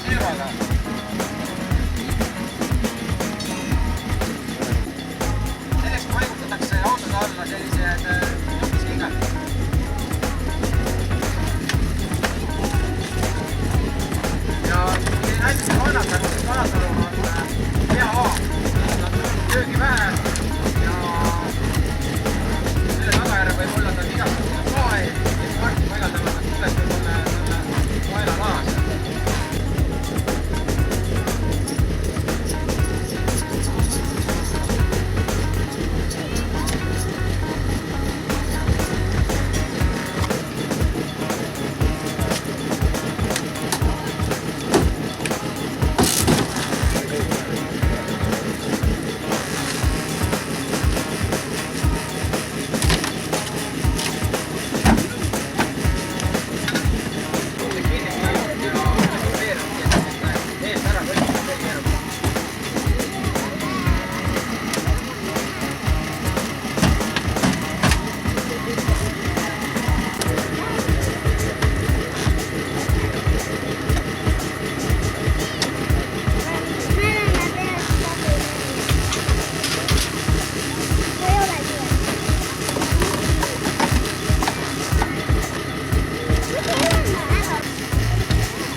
kõrvale. Selleks paigutatakse autode alla sellised nuhtskingad. Ja näiteks vanatalu on hea maa. Nad on töögi vähe ja selle tagajärg võib olla tal igasugune kae, et varsti paigaldavad nad tuleks selle vaela laas.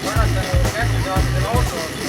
Vanatalu kähtusaadisel auto